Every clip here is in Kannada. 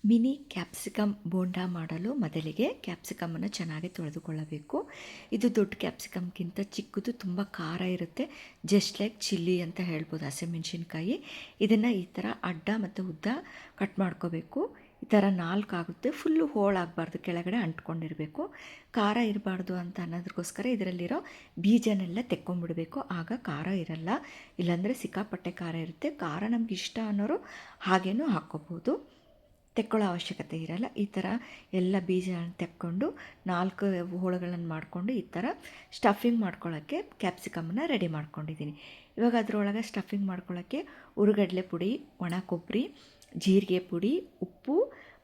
ಮಿನಿ ಕ್ಯಾಪ್ಸಿಕಮ್ ಬೋಂಡಾ ಮಾಡಲು ಮೊದಲಿಗೆ ಕ್ಯಾಪ್ಸಿಕಮನ್ನು ಚೆನ್ನಾಗಿ ತೊಳೆದುಕೊಳ್ಳಬೇಕು. ಇದು ದೊಡ್ಡ ಕ್ಯಾಪ್ಸಿಕಮ್ಗಿಂತ ಚಿಕ್ಕದು, ತುಂಬ ಖಾರ ಇರುತ್ತೆ. ಜಸ್ಟ್ ಲೈಕ್ ಚಿಲ್ಲಿ ಅಂತ ಹೇಳ್ಬೋದು, ಹಸಿಮೆಣಸಿನ್ಕಾಯಿ. ಇದನ್ನು ಈ ಥರ ಅಡ್ಡ ಮತ್ತು ಉದ್ದ ಕಟ್ ಮಾಡ್ಕೋಬೇಕು. ಈ ಥರ 4 ಆಗುತ್ತೆ. ಫುಲ್ಲು ಹೋಳಾಗಬಾರ್ದು, ಕೆಳಗಡೆ ಅಂಟ್ಕೊಂಡಿರಬೇಕು. ಖಾರ ಇರಬಾರ್ದು ಅಂತ ಅನ್ನೋದಕ್ಕೋಸ್ಕರ ಇದರಲ್ಲಿರೋ ಬೀಜನೆಲ್ಲ ತೆಕ್ಕೊಂಬಿಡಬೇಕು. ಆಗ ಖಾರ ಇರಲ್ಲ, ಇಲ್ಲಾಂದರೆ ಸಿಕ್ಕಾಪಟ್ಟೆ ಖಾರ ಇರುತ್ತೆ. ಖಾರ ನಮ್ಗೆ ಇಷ್ಟ ಅನ್ನೋರು ಹಾಗೇನೂ ಹಾಕ್ಕೋಬೋದು, ತೆಕ್ಕೊಳ್ಳೋ ಅವಶ್ಯಕತೆ ಇರಲ್ಲ. ಈ ಥರ ಎಲ್ಲ ಬೀಜಗಳನ್ನು ತೆಕ್ಕೊಂಡು 4 ಹೋಳುಗಳನ್ನು ಮಾಡಿಕೊಂಡು ಈ ಥರ ಸ್ಟಫಿಂಗ್ ಮಾಡ್ಕೊಳ್ಳೋಕ್ಕೆ ಕ್ಯಾಪ್ಸಿಕಮನ್ನು ರೆಡಿ ಮಾಡ್ಕೊಂಡಿದ್ದೀನಿ. ಇವಾಗ ಅದರೊಳಗೆ ಸ್ಟಫಿಂಗ್ ಮಾಡ್ಕೊಳ್ಳೋಕ್ಕೆ ಹುರಿಗಡಲೆ ಪುಡಿ, ಒಣ ಕೊಬ್ಬರಿ, ಜೀರಿಗೆ ಪುಡಿ, ಉಪ್ಪು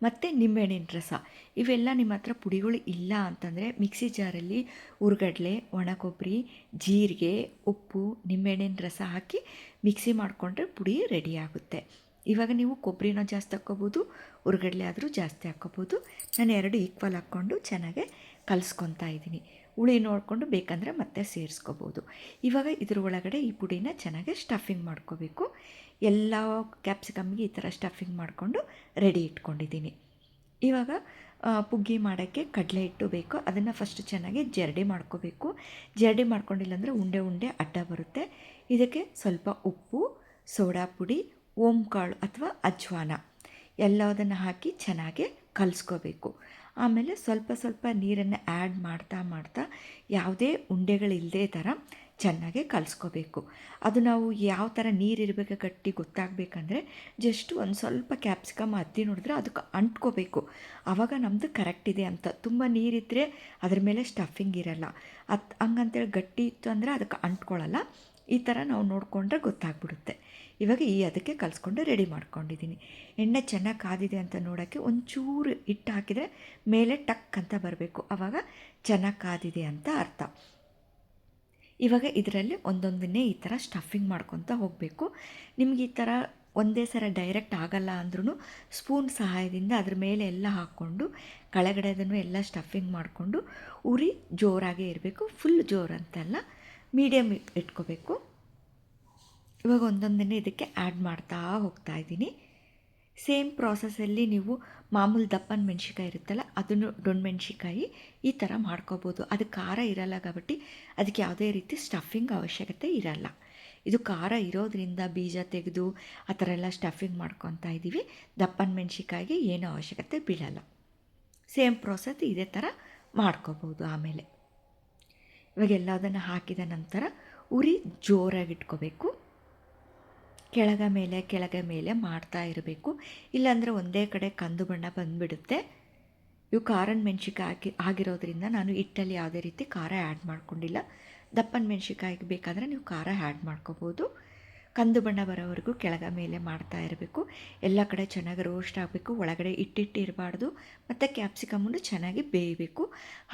ಮತ್ತು ನಿಂಬೆಹಣ್ಣಿನ ರಸ. ಇವೆಲ್ಲ ನಿಮ್ಮ ಹತ್ರ ಪುಡಿಗಳು ಇಲ್ಲ ಅಂತಂದರೆ ಮಿಕ್ಸಿ ಜಾರಲ್ಲಿ ಹುರಿಗಡಲೆ, ಒಣ ಕೊಬ್ಬರಿ, ಜೀರಿಗೆ, ಉಪ್ಪು, ನಿಂಬೆಹಣ್ಣಿನ ರಸ ಹಾಕಿ ಮಿಕ್ಸಿ ಮಾಡಿಕೊಂಡ್ರೆ ಪುಡಿ ರೆಡಿ ಆಗುತ್ತೆ. ಇವಾಗ ನೀವು ಕೊಬ್ಬರಿನ ಜಾಸ್ತಿ ಹಾಕ್ಕೋಬೋದು, ಹುರಿಗಡಲೆ ಆದರೂ ಜಾಸ್ತಿ ಹಾಕ್ಕೋಬೋದು. ನಾನು 2 ಈಕ್ವಲ್ ಹಾಕ್ಕೊಂಡು ಚೆನ್ನಾಗೆ ಕಲಿಸ್ಕೊತಾ ಇದ್ದೀನಿ. ಹುಳಿ ನೋಡಿಕೊಂಡು ಬೇಕಂದರೆ ಮತ್ತೆ ಸೇರಿಸ್ಕೋಬೋದು. ಇವಾಗ ಇದ್ರ ಒಳಗಡೆ ಈ ಪುಡಿನ ಚೆನ್ನಾಗಿ ಸ್ಟಫಿಂಗ್ ಮಾಡ್ಕೋಬೇಕು. ಎಲ್ಲ ಕ್ಯಾಪ್ಸಿಕಮ್ಗೆ ಈ ಥರ ಸ್ಟಫಿಂಗ್ ಮಾಡಿಕೊಂಡು ರೆಡಿ ಇಟ್ಕೊಂಡಿದ್ದೀನಿ. ಇವಾಗ ಪುಗ್ಗಿ ಮಾಡೋಕ್ಕೆ ಕಡಲೆ ಹಿಟ್ಟು ಬೇಕು. ಅದನ್ನು ಫಸ್ಟ್ ಚೆನ್ನಾಗಿ ಜರಡಿ ಮಾಡ್ಕೋಬೇಕು. ಜರಡಿ ಮಾಡ್ಕೊಂಡಿಲ್ಲ ಉಂಡೆ ಉಂಡೆ ಅಡ್ಡ ಬರುತ್ತೆ. ಇದಕ್ಕೆ ಸ್ವಲ್ಪ ಉಪ್ಪು, ಸೋಡಾ ಪುಡಿ, ಓಂಕಾಳು ಅಥವಾ ಅಜ್ವಾನ ಎಲ್ಲದನ್ನು ಹಾಕಿ ಚೆನ್ನಾಗಿ ಕಲಿಸ್ಕೋಬೇಕು. ಆಮೇಲೆ ಸ್ವಲ್ಪ ಸ್ವಲ್ಪ ನೀರನ್ನು ಆ್ಯಡ್ ಮಾಡ್ತಾ ಮಾಡ್ತಾ ಯಾವುದೇ ಉಂಡೆಗಳಿಲ್ಲದೆ ಥರ ಚೆನ್ನಾಗಿ ಕಲಿಸ್ಕೋಬೇಕು. ಅದು ನಾವು ಯಾವ ಥರ ನೀರಿರಬೇಕು ಗಟ್ಟಿ ಗೊತ್ತಾಗಬೇಕಂದ್ರೆ ಜಸ್ಟ್ ಒಂದು ಸ್ವಲ್ಪ ಕ್ಯಾಪ್ಸಿಕಮ್ ಹತ್ತಿ ನೋಡಿದ್ರೆ ಅದಕ್ಕೆ ಅಂಟ್ಕೋಬೇಕು. ಆವಾಗ ನಮ್ಮದು ಕರೆಕ್ಟ್ ಇದೆ ಅಂತ. ತುಂಬ ನೀರಿದ್ದರೆ ಅದ್ರ ಮೇಲೆ ಸ್ಟಫಿಂಗ್ ಇರಲ್ಲ. ಹಂಗಂತೇಳಿ ಗಟ್ಟಿ ಇತ್ತು ಅಂದರೆ ಅದಕ್ಕೆ ಅಂಟ್ಕೊಳ್ಳಲ್ಲ. ಈ ಥರ ನಾವು ನೋಡಿಕೊಂಡ್ರೆ ಗೊತ್ತಾಗ್ಬಿಡುತ್ತೆ. ಇವಾಗ ಅದಕ್ಕೆ ಕಲಿಸ್ಕೊಂಡು ರೆಡಿ ಮಾಡ್ಕೊಂಡಿದ್ದೀನಿ. ಎಣ್ಣೆ ಚೆನ್ನಾಗಿ ಕಾದಿದೆ ಅಂತ ನೋಡೋಕ್ಕೆ ಒಂಚೂರು ಹಿಟ್ಟು ಹಾಕಿದರೆ ಮೇಲೆ ಟಕ್ ಅಂತ ಬರಬೇಕು. ಆವಾಗ ಚೆನ್ನಾಗಿ ಕಾದಿದೆ ಅಂತ ಅರ್ಥ. ಇವಾಗ ಇದರಲ್ಲಿ ಒಂದೊಂದನ್ನೇ ಈ ಥರ ಸ್ಟಫಿಂಗ್ ಮಾಡ್ಕೊತ ಹೋಗಬೇಕು. ನಿಮ್ಗೆ ಈ ಥರ ಒಂದೇ ಸಲ ಡೈರೆಕ್ಟ್ ಆಗಲ್ಲ ಅಂದ್ರೂ ಸ್ಪೂನ್ ಸಹಾಯದಿಂದ ಅದ್ರ ಮೇಲೆ ಎಲ್ಲ ಹಾಕ್ಕೊಂಡು ಕೆಳಗಡೆ ಅದನ್ನು ಎಲ್ಲ ಸ್ಟಫಿಂಗ್ ಮಾಡಿಕೊಂಡು ಉರಿ ಜೋರಾಗೇ ಇರಬೇಕು. ಫುಲ್ ಜೋರು ಅಂತಲ್ಲ, ಮೀಡಿಯಮ್ ಇಟ್ಕೋಬೇಕು. ಇವಾಗ ಒಂದೊಂದನ್ನೇ ಇದಕ್ಕೆ ಆ್ಯಡ್ ಮಾಡ್ತಾ ಹೋಗ್ತಾ ಇದ್ದೀನಿ. ಸೇಮ್ ಪ್ರಾಸೆಸ್ಸಲ್ಲಿ ನೀವು ಮಾಮೂಲು ದಪ್ಪನ ಮೆಣಸಿಕಾಯಿ ಇರುತ್ತಲ್ಲ, ಅದನ್ನು ದೊಣ್ಣೆ ಮೆಣಸಿಕಾಯಿ ಈ ಥರ ಮಾಡ್ಕೋಬೋದು. ಅದು ಖಾರ ಇರಲ್ಲ కాబట్టి ಅದಕ್ಕೆ ಯಾವುದೇ ರೀತಿ ಸ್ಟಫಿಂಗ್ ಅವಶ್ಯಕತೆ ಇರಲ್ಲ. ಇದು ಖಾರ ಇರೋದರಿಂದ ಬೀಜ ತೆಗೆದು ಆ ಥರ ಎಲ್ಲ ಸ್ಟಫಿಂಗ್ ಮಾಡ್ಕೊತಾ ಇದ್ದೀವಿ. ದಪ್ಪನ ಮೆಣಸಿಕಾಯಿಗೆ ಏನೂ ಅವಶ್ಯಕತೆ ಬೀಳಲ್ಲ. ಸೇಮ್ ಪ್ರಾಸೆಸ್ ಇದೇ ಥರ ಮಾಡ್ಕೋಬೋದು. ಆಮೇಲೆ ಇವಾಗ ಎಲ್ಲದನ್ನು ಹಾಕಿದ ನಂತರ ಉರಿ ಜೋರಾಗಿ ಇಟ್ಕೋಬೇಕು. ಕೆಳಗೆ ಮೇಲೆ ಮಾಡ್ತಾ ಇರಬೇಕು. ಇಲ್ಲಾಂದರೆ ಒಂದೇ ಕಡೆ ಕಂದು ಬಣ್ಣ ಬಂದುಬಿಡುತ್ತೆ. ಇವು ಖಾರದ ಮೆಣಸಿಕಾಯಿ ಆಗಿರೋದ್ರಿಂದ ನಾನು ಹಿಟ್ಟಲ್ಲಿ ಯಾವುದೇ ರೀತಿ ಖಾರ ಆ್ಯಡ್ ಮಾಡ್ಕೊಂಡಿಲ್ಲ. ದಪ್ಪನ ಮೆಣಸಿಕಾಯಿಗೆ ಬೇಕಾದರೆ ನೀವು ಖಾರ ಆ್ಯಡ್ ಮಾಡ್ಕೋಬೋದು. ಕಂದು ಬಣ್ಣ ಬರೋವರೆಗೂ ಕೆಳಗೆ ಮೇಲೆ ಮಾಡ್ತಾ ಇರಬೇಕು. ಎಲ್ಲ ಕಡೆ ಚೆನ್ನಾಗಿ ರೋಸ್ಟ್ ಆಗಬೇಕು. ಒಳಗಡೆ ಹಿಟ್ಟಿಟ್ಟು ಇರಬಾರ್ದು. ಮತ್ತು ಕ್ಯಾಪ್ಸಿಕಮನ್ನು ಚೆನ್ನಾಗಿ ಬೇಯಬೇಕು.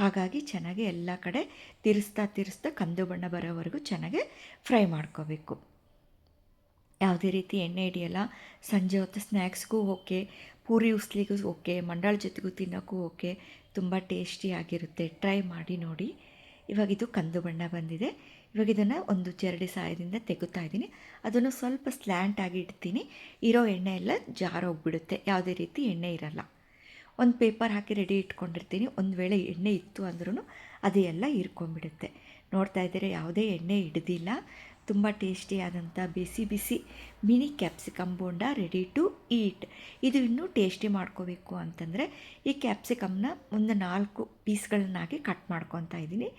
ಹಾಗಾಗಿ ಚೆನ್ನಾಗಿ ಎಲ್ಲ ಕಡೆ ತಿರ್ಸ್ತಾ ಕಂದು ಬಣ್ಣ ಬರೋವರೆಗೂ ಚೆನ್ನಾಗಿ ಫ್ರೈ ಮಾಡ್ಕೋಬೇಕು. ಯಾವುದೇ ರೀತಿ ಎಣ್ಣೆ ಹಿಡಿಯಲ್ಲ. ಸಂಜೆ ಹೊತ್ತು ಸ್ನ್ಯಾಕ್ಸ್ಗೂ ಓಕೆ, ಪೂರಿ ಉಸ್ಲಿಗೂ ಓಕೆ, ಮಂಡಾಳ ಜೊತೆಗೂ ತಿನ್ನೋಕ್ಕೂ ಓಕೆ. ತುಂಬ ಟೇಸ್ಟಿಯಾಗಿರುತ್ತೆ. ಟ್ರೈ ಮಾಡಿ ನೋಡಿ. ಇವಾಗ ಇದು ಕಂದು ಬಣ್ಣ ಬಂದಿದೆ. ಇವಾಗ ಇದನ್ನು ಒಂದು ಜರಡಿ ಸಹಾಯದಿಂದ ತೆಗುತ್ತಾ ಇದ್ದೀನಿ. ಅದನ್ನು ಸ್ವಲ್ಪ ಸ್ಲ್ಯಾಂಟಾಗಿ ಇಡ್ತೀನಿ. ಇರೋ ಎಣ್ಣೆ ಎಲ್ಲ ಜಾರೋಗ್ಬಿಡುತ್ತೆ. ಯಾವುದೇ ರೀತಿ ಎಣ್ಣೆ ಇರಲ್ಲ. ಒಂದು ಪೇಪರ್ ಹಾಕಿ ರೆಡಿ ಇಟ್ಕೊಂಡಿರ್ತೀನಿ. ಒಂದು ವೇಳೆ ಎಣ್ಣೆ ಇತ್ತು ಅಂದ್ರೂ ಅದು ಎಲ್ಲ ಹೀರ್ಕೊಂಡ್ಬಿಡುತ್ತೆ. ನೋಡ್ತಾ ಇದ್ದರೆ ಯಾವುದೇ ಎಣ್ಣೆ ಹಿಡ್ದಿಲ್ಲ. ತುಂಬ ಟೇಸ್ಟಿಯಾದಂಥ ಬಿಸಿ ಬಿಸಿ mini capsicum bonda ready to eat. ಇದು ಇನ್ನೂ ಟೇಸ್ಟಿ ಮಾಡ್ಕೋಬೇಕು ಅಂತಂದರೆ ಈ ಕ್ಯಾಪ್ಸಿಕಮ್ನ ಒಂದು 4 ಪೀಸ್ಗಳನ್ನಾಗಿ ಕಟ್ ಮಾಡ್ಕೊತಾ ಇದ್ದೀನಿ.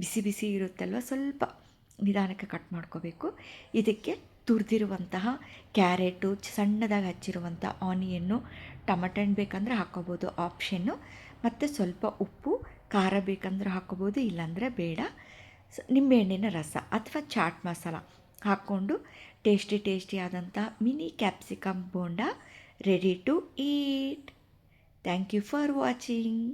ಬಿಸಿ ಬಿಸಿ ಇರುತ್ತಲ್ವ, ಸ್ವಲ್ಪ ನಿಧಾನಕ್ಕೆ ಕಟ್ ಮಾಡ್ಕೋಬೇಕು. ಇದಕ್ಕೆ ತುರಿದಿರುವಂತಹ ಕ್ಯಾರೆಟು, ಸಣ್ಣದಾಗಿ ಹಚ್ಚಿರುವಂಥ ಆನಿಯನ್ನು, ಟಮಟೊ ಹಣ್ಣು ಬೇಕಂದರೆ ಹಾಕ್ಕೋಬೋದು, ಆಪ್ಷನ್ನು. ಮತ್ತು ಸ್ವಲ್ಪ ಉಪ್ಪು, ಖಾರ ಬೇಕಂದ್ರೆ ಹಾಕ್ಕೋಬೋದು, ಇಲ್ಲಾಂದರೆ ಬೇಡ. ನಿಂಬೆಹಣ್ಣಿನ ರಸ ಅಥವಾ ಚಾಟ್ ಮಸಾಲ ಹಾಕ್ಕೊಂಡು tasty mini capsicum bonda ready to eat. Thank you for watching.